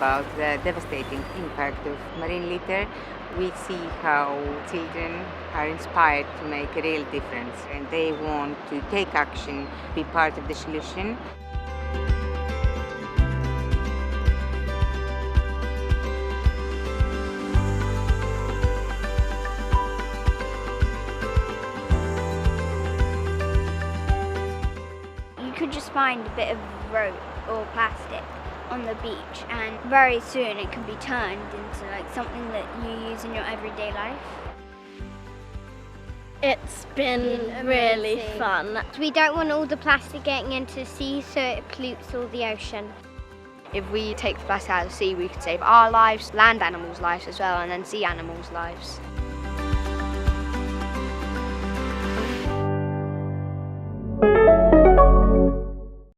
about the devastating impact of marine litter, we see how children are inspired to make a real difference and they want to take action, be part of the solution. You could just find a bit of rope or plastic on the beach, and very soon it can be turned into like something that you use in your everyday life. It's been really fun. We don't want all the plastic getting into the sea so it pollutes all the ocean. If we take the plastic out of the sea, we could save our lives, land animals' lives as well, and then sea animals' lives.